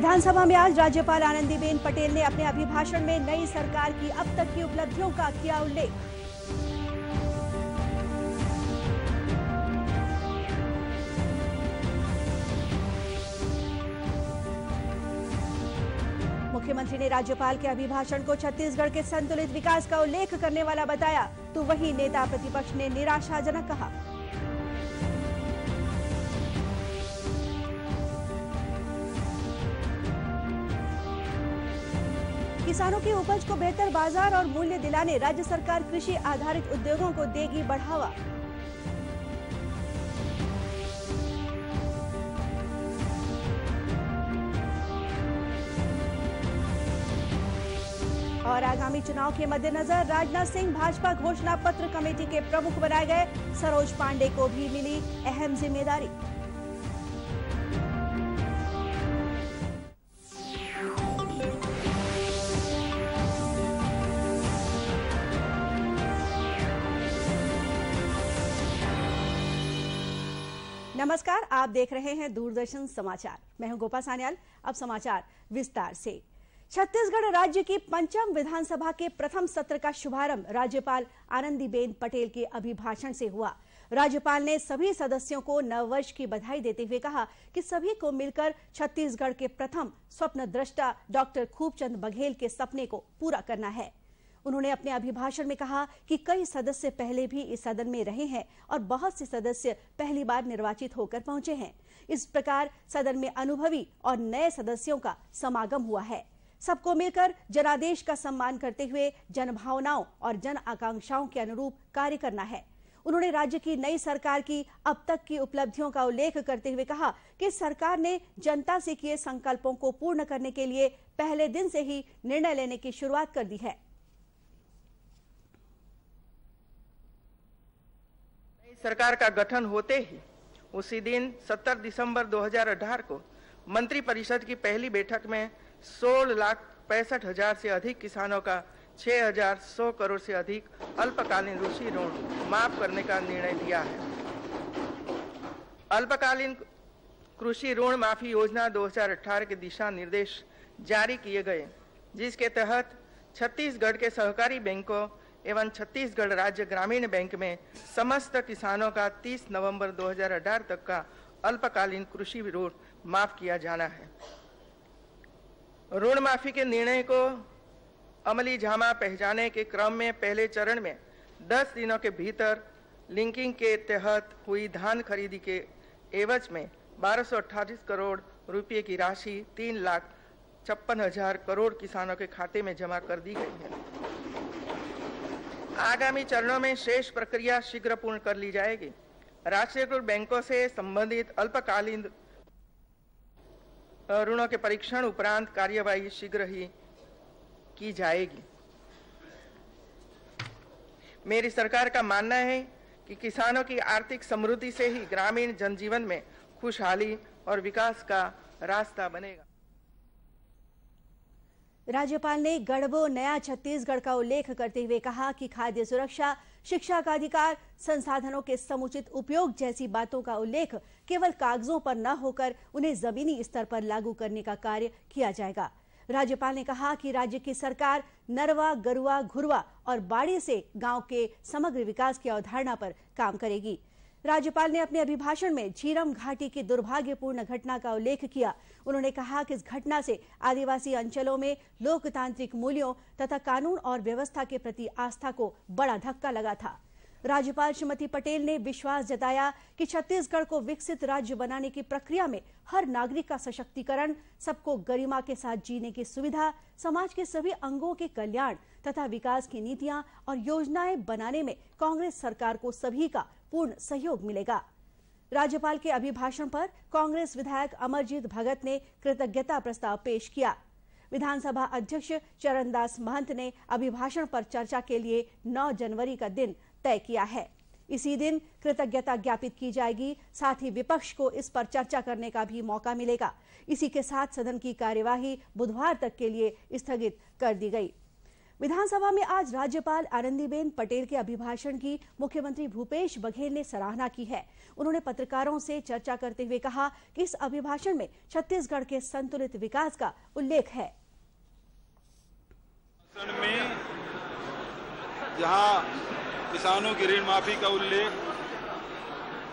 विधानसभा में आज राज्यपाल आनंदीबेन पटेल ने अपने अभिभाषण में नई सरकार की अब तक की उपलब्धियों का किया उल्लेख। मुख्यमंत्री ने राज्यपाल के अभिभाषण को छत्तीसगढ़ के संतुलित विकास का उल्लेख करने वाला बताया, तो वहीं नेता प्रतिपक्ष ने निराशाजनक कहा। किसानों की उपज को बेहतर बाजार और मूल्य दिलाने राज्य सरकार कृषि आधारित उद्योगों को देगी बढ़ावा। और आगामी चुनाव के मद्देनजर राजनाथ सिंह भाजपा घोषणा पत्र कमेटी के प्रमुख बनाए गए। सरोज पांडे को भी मिली अहम जिम्मेदारी। नमस्कार, आप देख रहे हैं दूरदर्शन समाचार। मैं हूं गोपा सान्याल। अब समाचार विस्तार से। छत्तीसगढ़ राज्य की पंचम विधानसभा के प्रथम सत्र का शुभारंभ राज्यपाल आनंदीबेन पटेल के अभिभाषण से हुआ। राज्यपाल ने सभी सदस्यों को नववर्ष की बधाई देते हुए कहा कि सभी को मिलकर छत्तीसगढ़ के प्रथम स्वप्नद्रष्टा डॉक्टर खूबचंद बघेल के सपने को पूरा करना है। उन्होंने अपने अभिभाषण में कहा कि कई सदस्य पहले भी इस सदन में रहे हैं और बहुत से सदस्य पहली बार निर्वाचित होकर पहुंचे हैं। इस प्रकार सदन में अनुभवी और नए सदस्यों का समागम हुआ है। सबको मिलकर जनादेश का सम्मान करते हुए जनभावनाओं और जन आकांक्षाओं के अनुरूप कार्य करना है। उन्होंने राज्य की नई सरकार की अब तक की उपलब्धियों का उल्लेख करते हुए कहा कि सरकार ने जनता से किए संकल्पों को पूर्ण करने के लिए पहले दिन से ही निर्णय लेने की शुरुआत कर दी है। सरकार का गठन होते ही उसी दिन 17 दिसंबर 2018 को मंत्रिपरिषद की पहली बैठक में 16,65,000 से अधिक किसानों का 6,100 करोड़ से अधिक अल्पकालीन कृषि ऋण माफ करने का निर्णय लिया है। अल्पकालीन कृषि ऋण माफी योजना 2018 के दिशा निर्देश जारी किए गए, जिसके तहत छत्तीसगढ़ के सहकारी बैंकों एवं छत्तीसगढ़ राज्य ग्रामीण बैंक में समस्त किसानों का 30 नवंबर 2018 तक का अल्पकालीन कृषि ऋण माफ किया जाना है। ऋण माफी के निर्णय को अमली जामा पहचाने के क्रम में पहले चरण में 10 दिनों के भीतर लिंकिंग के तहत हुई धान खरीदी के एवज में 1228 करोड़ रुपए की राशि 3,56,000 करोड़ किसानों के खाते में जमा कर दी गई है। आगामी चरणों में शेष प्रक्रिया शीघ्र पूर्ण कर ली जाएगी। राष्ट्रीयकृत बैंकों से संबंधित अल्पकालीन ऋणों के परीक्षण उपरांत कार्यवाही शीघ्र ही की जाएगी। मेरी सरकार का मानना है कि किसानों की आर्थिक समृद्धि से ही ग्रामीण जनजीवन में खुशहाली और विकास का रास्ता बनेगा। राज्यपाल ने गढ़बो नया छत्तीसगढ़ का उल्लेख करते हुए कहा कि खाद्य सुरक्षा, शिक्षा का अधिकार, संसाधनों के समुचित उपयोग जैसी बातों का उल्लेख केवल कागजों पर न होकर उन्हें जमीनी स्तर पर लागू करने का कार्य किया जाएगा। राज्यपाल ने कहा कि राज्य की सरकार नरवा, गरुआ, घुरवा और बाड़ी से गांव के समग्र विकास की अवधारणा पर काम करेगी। राज्यपाल ने अपने अभिभाषण में झीरम घाटी की दुर्भाग्यपूर्ण घटना का उल्लेख किया। उन्होंने कहा कि इस घटना से आदिवासी अंचलों में लोकतांत्रिक मूल्यों तथा कानून और व्यवस्था के प्रति आस्था को बड़ा धक्का लगा था। राज्यपाल श्रीमती पटेल ने विश्वास जताया कि छत्तीसगढ़ को विकसित राज्य बनाने की प्रक्रिया में हर नागरिक का सशक्तिकरण, सबको गरिमा के साथ जीने की सुविधा, समाज के सभी अंगों के कल्याण तथा विकास की नीतियां और योजनाएं बनाने में कांग्रेस सरकार को सभी का पूर्ण सहयोग मिलेगा। राज्यपाल के अभिभाषण पर कांग्रेस विधायक अमरजीत भगत ने कृतज्ञता प्रस्ताव पेश किया। विधानसभा अध्यक्ष चरणदास महंत ने अभिभाषण पर चर्चा के लिए 9 जनवरी का दिन तय किया है। इसी दिन कृतज्ञता ज्ञापित की जाएगी। साथ ही विपक्ष को इस पर चर्चा करने का भी मौका मिलेगा। इसी के साथ सदन की कार्यवाही बुधवार तक के लिए स्थगित कर दी गई। विधानसभा में आज राज्यपाल आनंदीबेन पटेल के अभिभाषण की मुख्यमंत्री भूपेश बघेल ने सराहना की है। उन्होंने पत्रकारों से चर्चा करते हुए कहा कि इस अभिभाषण में छत्तीसगढ़ के संतुलित विकास का उल्लेख है। में जहां किसानों की ऋण माफी का उल्लेख,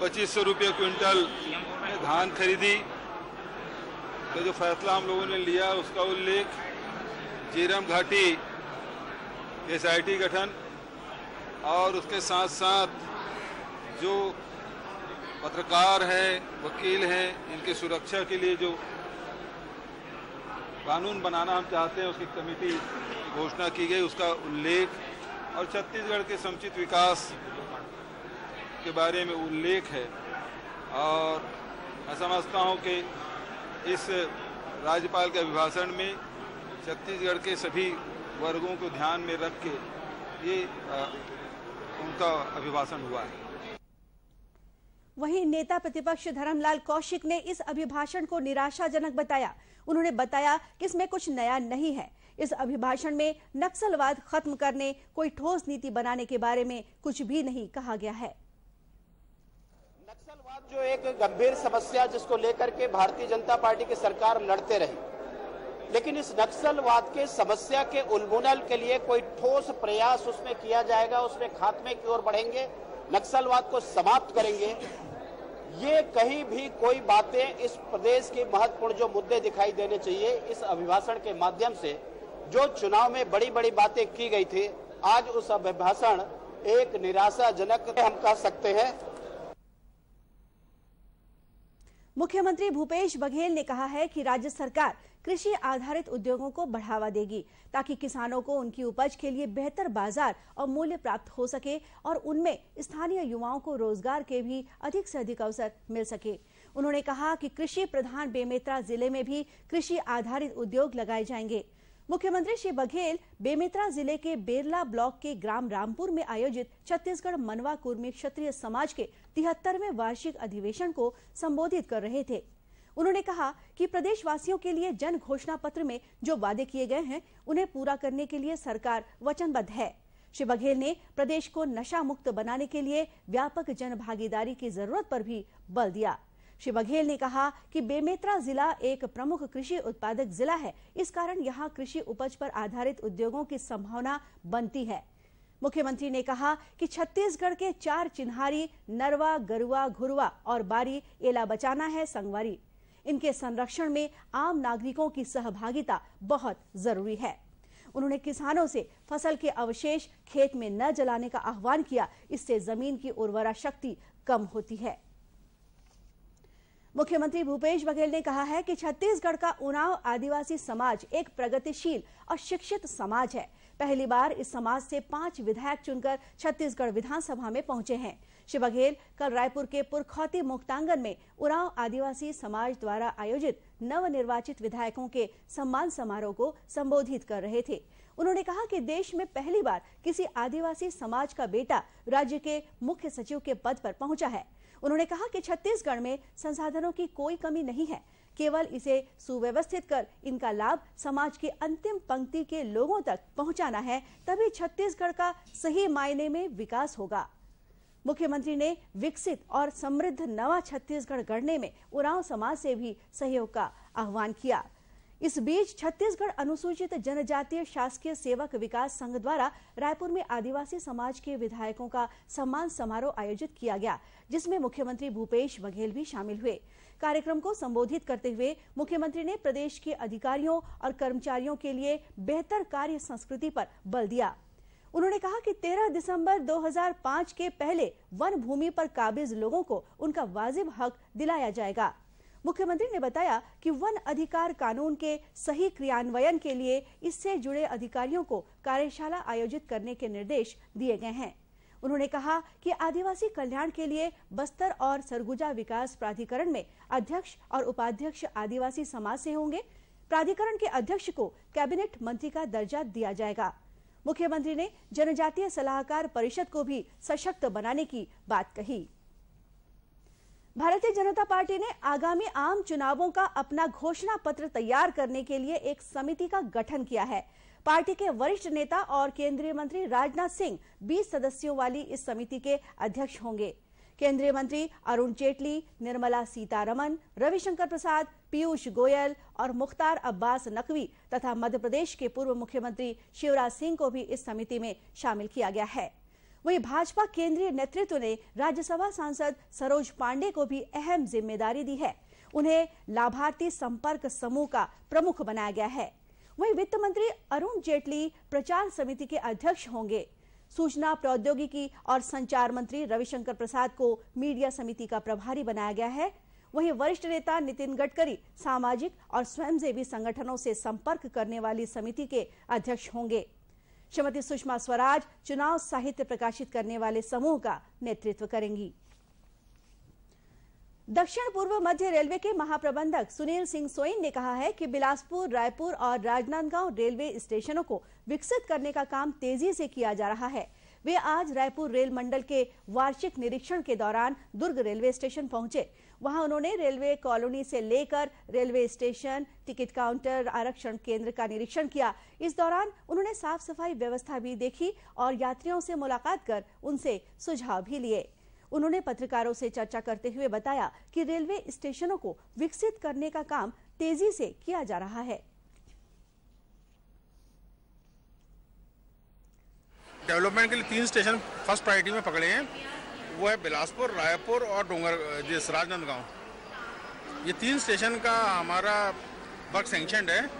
2500 रुपये क्विंटल धान खरीदी का जो फैसला हम लोगों ने लिया उसका उल्लेख, झीरम घाटी SIT गठन और उसके साथ साथ जो पत्रकार हैं, वकील हैं, इनकी सुरक्षा के लिए जो कानून बनाना हम चाहते हैं उसकी कमेटी की घोषणा की गई, उसका उल्लेख और छत्तीसगढ़ के समुचित विकास के बारे में उल्लेख है। और मैं समझता हूं कि इस राज्यपाल के अभिभाषण में छत्तीसगढ़ के सभी वर्गों को ध्यान में रख के ये उनका अभिभाषण हुआ है। वहीं नेता प्रतिपक्ष धर्मलाल कौशिक ने इस अभिभाषण को निराशाजनक बताया। उन्होंने बताया कि इसमें कुछ नया नहीं है। इस अभिभाषण में नक्सलवाद खत्म करने, कोई ठोस नीति बनाने के बारे में कुछ भी नहीं कहा गया है। नक्सलवाद जो एक गंभीर समस्या जिसको लेकर के भारतीय जनता पार्टी की सरकार लड़ते रही, लेकिन इस नक्सलवाद के समस्या के उन्मूलन के लिए कोई ठोस प्रयास उसमें किया जाएगा, उसमें खात्मे की ओर बढ़ेंगे, नक्सलवाद को समाप्त करेंगे, ये कहीं भी कोई बातें इस प्रदेश के महत्वपूर्ण जो मुद्दे दिखाई देने चाहिए, इस अभिभाषण के माध्यम से जो चुनाव में बड़ी बड़ी बातें की गई थी, आज उस अभिभाषण एक निराशाजनक हम कह सकते हैं। मुख्यमंत्री भूपेश बघेल ने कहा है कि राज्य सरकार कृषि आधारित उद्योगों को बढ़ावा देगी ताकि किसानों को उनकी उपज के लिए बेहतर बाजार और मूल्य प्राप्त हो सके और उनमें स्थानीय युवाओं को रोजगार के भी अधिक से अधिक अवसर मिल सके। उन्होंने कहा कि कृषि प्रधान बेमेतरा जिले में भी कृषि आधारित उद्योग लगाए जाएंगे। मुख्यमंत्री श्री बघेल बेमेतरा जिले के बेरला ब्लॉक के ग्राम रामपुर में आयोजित छत्तीसगढ़ मनवा कुर्मी क्षत्रिय समाज के 73वें वार्षिक अधिवेशन को संबोधित कर रहे थे। उन्होंने कहा कि प्रदेशवासियों के लिए जन घोषणा पत्र में जो वादे किए गए हैं उन्हें पूरा करने के लिए सरकार वचनबद्ध है। श्री बघेल ने प्रदेश को नशा मुक्त बनाने के लिए व्यापक जन भागीदारी की जरूरत पर भी बल दिया। श्री बघेल ने कहा कि बेमेतरा जिला एक प्रमुख कृषि उत्पादक जिला है, इस कारण यहाँ कृषि उपज पर आधारित उद्योगों की संभावना बनती है। मुख्यमंत्री ने कहा कि छत्तीसगढ़ के 4 चिन्हारी नरवा, गरुआ, घुरवा और बारी एला बचाना है संगवारी। इनके संरक्षण में आम नागरिकों की सहभागिता बहुत जरूरी है। उन्होंने किसानों से फसल के अवशेष खेत में न जलाने का आह्वान किया, इससे जमीन की उर्वरा शक्ति कम होती है। मुख्यमंत्री भूपेश बघेल ने कहा है कि छत्तीसगढ़ का उरांव आदिवासी समाज एक प्रगतिशील और शिक्षित समाज है। पहली बार इस समाज से 5 विधायक चुनकर छत्तीसगढ़ विधानसभा में पहुंचे हैं। श्री बघेल कल रायपुर के पुरखौती मुक्तांगन में उरांव आदिवासी समाज द्वारा आयोजित नवनिर्वाचित विधायकों के सम्मान समारोह को संबोधित कर रहे थे। उन्होंने कहा कि देश में पहली बार किसी आदिवासी समाज का बेटा राज्य के मुख्य सचिव के पद पर पहुंचा है। उन्होंने कहा कि छत्तीसगढ़ में संसाधनों की कोई कमी नहीं है, केवल इसे सुव्यवस्थित कर इनका लाभ समाज के अंतिम पंक्ति के लोगों तक पहुंचाना है, तभी छत्तीसगढ़ का सही मायने में विकास होगा। मुख्यमंत्री ने विकसित और समृद्ध नवा छत्तीसगढ़ गढ़ने में उरांव समाज से भी सहयोग का आह्वान किया। इस बीच छत्तीसगढ़ अनुसूचित जनजातीय शासकीय सेवक विकास संघ द्वारा रायपुर में आदिवासी समाज के विधायकों का सम्मान समारोह आयोजित किया गया, जिसमें मुख्यमंत्री भूपेश बघेल भी शामिल हुए। कार्यक्रम को संबोधित करते हुए मुख्यमंत्री ने प्रदेश के अधिकारियों और कर्मचारियों के लिए बेहतर कार्य संस्कृति पर बल दिया। उन्होंने कहा कि 13 दिसंबर 2005 के पहले वन भूमि पर काबिज लोगों को उनका वाजिब हक दिलाया जाएगा। मुख्यमंत्री ने बताया कि वन अधिकार कानून के सही क्रियान्वयन के लिए इससे जुड़े अधिकारियों को कार्यशाला आयोजित करने के निर्देश दिए गए हैं। उन्होंने कहा कि आदिवासी कल्याण के लिए बस्तर और सरगुजा विकास प्राधिकरण में अध्यक्ष और उपाध्यक्ष आदिवासी समाज से होंगे। प्राधिकरण के अध्यक्ष को कैबिनेट मंत्री का दर्जा दिया जाएगा। मुख्यमंत्री ने जनजातीय सलाहकार परिषद को भी सशक्त बनाने की बात कही। भारतीय जनता पार्टी ने आगामी आम चुनावों का अपना घोषणा पत्र तैयार करने के लिए एक समिति का गठन किया है। पार्टी के वरिष्ठ नेता और केंद्रीय मंत्री राजनाथ सिंह 20 सदस्यों वाली इस समिति के अध्यक्ष होंगे। केंद्रीय मंत्री अरुण जेटली, निर्मला सीतारमण, रविशंकर प्रसाद, पीयूष गोयल और मुख्तार अब्बास नकवी तथा मध्य प्रदेश के पूर्व मुख्यमंत्री शिवराज सिंह को भी इस समिति में शामिल किया गया है। वहीं भाजपा केंद्रीय नेतृत्व ने राज्यसभा सांसद सरोज पांडे को भी अहम जिम्मेदारी दी है। उन्हें लाभार्थी संपर्क समूह का प्रमुख बनाया गया है। वहीं वित्त मंत्री अरुण जेटली प्रचार समिति के अध्यक्ष होंगे। सूचना प्रौद्योगिकी और संचार मंत्री रविशंकर प्रसाद को मीडिया समिति का प्रभारी बनाया गया है। वहीं वरिष्ठ नेता नितिन गडकरी सामाजिक और स्वयंसेवी संगठनों से संपर्क करने वाली समिति के अध्यक्ष होंगे। श्रीमती सुषमा स्वराज चुनाव साहित्य प्रकाशित करने वाले समूह का नेतृत्व करेंगी। दक्षिण पूर्व मध्य रेलवे के महाप्रबंधक सुनील सिंह सोइन ने कहा है कि बिलासपुर, रायपुर और राजनांदगांव रेलवे स्टेशनों को विकसित करने का काम तेजी से किया जा रहा है। वे आज रायपुर रेल मंडल के वार्षिक निरीक्षण के दौरान दुर्ग रेलवे स्टेशन पहुंचे। वहां उन्होंने रेलवे कॉलोनी से लेकर रेलवे स्टेशन, टिकट काउंटर, आरक्षण केंद्र का निरीक्षण किया। इस दौरान उन्होंने साफ सफाई व्यवस्था भी देखी और यात्रियों से मुलाकात कर उनसे सुझाव भी लिए। उन्होंने पत्रकारों से चर्चा करते हुए बताया कि रेलवे स्टेशनों को विकसित करने का काम तेजी से किया जा रहा है। डेवलपमेंट के लिए 3 स्टेशन फर्स्ट प्रायोरिटी में पकड़े हैं। वो है बिलासपुर, रायपुर और राजनांदगांव। ये 3 स्टेशन का हमारा वर्क सैंक्शनड है,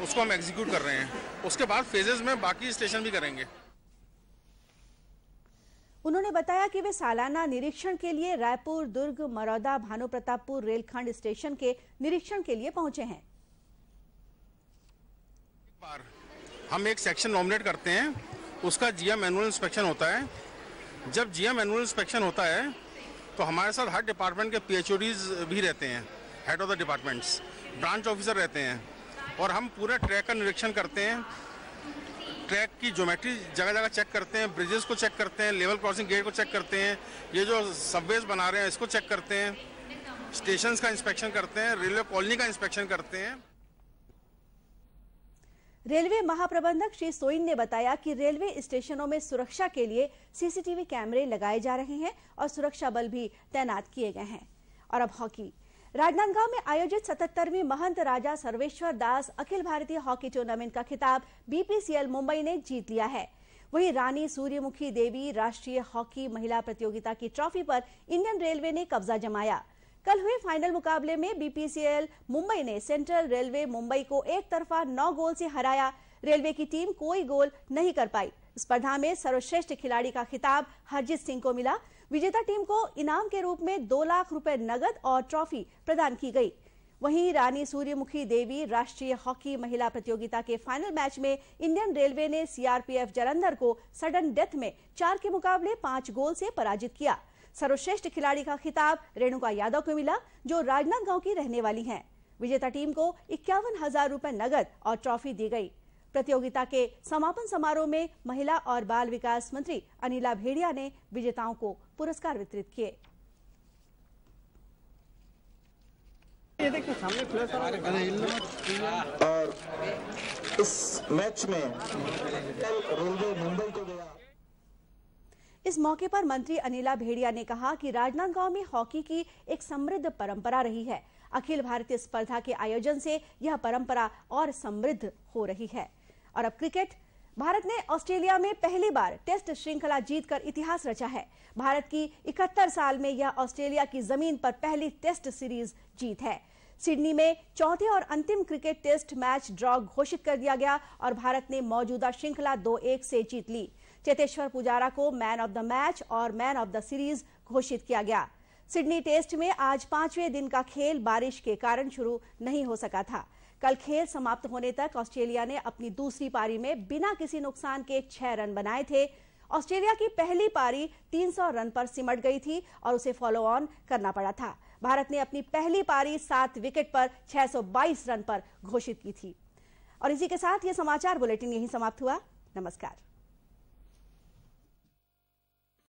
उसको हम एग्जीक्यूट कर रहे हैं। उसके बाद फेजेस में बाकी स्टेशन भी करेंगे। उन्होंने बताया कि वे सालाना निरीक्षण के लिए रायपुर, दुर्ग, मरौदा, भानुप्रतापपुर रेलखंड स्टेशन के निरीक्षण के लिए पहुंचे हैं। एक बार हम एक सेक्शन नॉमिनेट करते हैं, उसका जीएम एनुअल इंस्पेक्शन होता है। जब जीएम एनुअल इंस्पेक्शन होता है तो हमारे साथ हर डिपार्टमेंट के पीएचओडीज भी रहते हैं, head of the departments, branch officer रहते हैं और हम पूरा ट्रैक का निरीक्षण करते हैं। ट्रैक की ज्योमेट्री जगह जगह चेक करते हैं, ब्रिजेस को चेक करते हैं, लेवल क्रॉसिंग गेट को चेक करते हैं, ये जो सबवेज बना रहे हैं इसको चेक करते हैं, स्टेशंस का इंस्पेक्शन करते हैं, रेलवे कॉलोनी का इंस्पेक्शन करते हैं। रेलवे महाप्रबंधक श्री सोइन ने बताया कि रेलवे स्टेशनों में सुरक्षा के लिए सीसीटीवी कैमरे लगाए जा रहे हैं और सुरक्षा बल भी तैनात किए गए हैं। और अब हॉकी। राजनांदगांव में आयोजित 77वीं महंत राजा सर्वेश्वर दास अखिल भारतीय हॉकी टूर्नामेंट का खिताब बीपीसीएल मुंबई ने जीत लिया है। वहीं रानी सूर्यमुखी देवी राष्ट्रीय हॉकी महिला प्रतियोगिता की ट्रॉफी पर इंडियन रेलवे ने कब्जा जमाया। कल हुए फाइनल मुकाबले में बीपीसीएल मुंबई ने सेंट्रल रेलवे मुंबई को एक तरफा 9 गोल से हराया। रेलवे की टीम कोई गोल नहीं कर पाई। स्पर्धा में सर्वश्रेष्ठ खिलाड़ी का खिताब हरजीत सिंह को मिला। विजेता टीम को इनाम के रूप में 2 लाख रुपए नगद और ट्रॉफी प्रदान की गई। वहीं रानी सूर्यमुखी देवी राष्ट्रीय हॉकी महिला प्रतियोगिता के फाइनल मैच में इंडियन रेलवे ने सीआरपीएफ जालंधर को सडन डेथ में 4 के मुकाबले 5 गोल से पराजित किया। सर्वश्रेष्ठ खिलाड़ी का खिताब रेणुका यादव को मिला, जो राजनांदगांव की रहने वाली हैं। विजेता टीम को 51,000 रुपए नगद और ट्रॉफी दी गई। प्रतियोगिता के समापन समारोह में महिला और बाल विकास मंत्री अनिला भेड़िया ने विजेताओं को पुरस्कार वितरित किए। और इस मैच में रेलवे मुंबई को गया। इस मौके पर मंत्री अनिला भेड़िया ने कहा कि राजनांदगांव में हॉकी की एक समृद्ध परंपरा रही है। अखिल भारतीय स्पर्धा के आयोजन से यह परंपरा और समृद्ध हो रही है। और अब क्रिकेट। भारत ने ऑस्ट्रेलिया में पहली बार टेस्ट श्रृंखला जीतकर इतिहास रचा है। भारत की 71 साल में यह ऑस्ट्रेलिया की जमीन पर पहली टेस्ट सीरीज जीत है। सिडनी में चौथे और अंतिम क्रिकेट टेस्ट मैच ड्रॉ घोषित कर दिया गया और भारत ने मौजूदा श्रृंखला 2-1 से जीत ली। चेतेश्वर पुजारा को मैन ऑफ द मैच और मैन ऑफ द सीरीज घोषित किया गया। सिडनी टेस्ट में आज 5वें दिन का खेल बारिश के कारण शुरू नहीं हो सका था। कल खेल समाप्त होने तक ऑस्ट्रेलिया ने अपनी दूसरी पारी में बिना किसी नुकसान के 6 रन बनाए थे। ऑस्ट्रेलिया की पहली पारी 300 रन पर सिमट गई थी और उसे फॉलो ऑन करना पड़ा था। भारत ने अपनी पहली पारी 7 विकेट पर 622 रन पर घोषित की थी। और इसी के साथ ये समाचार बुलेटिन यहीं समाप्त हुआ। नमस्कार।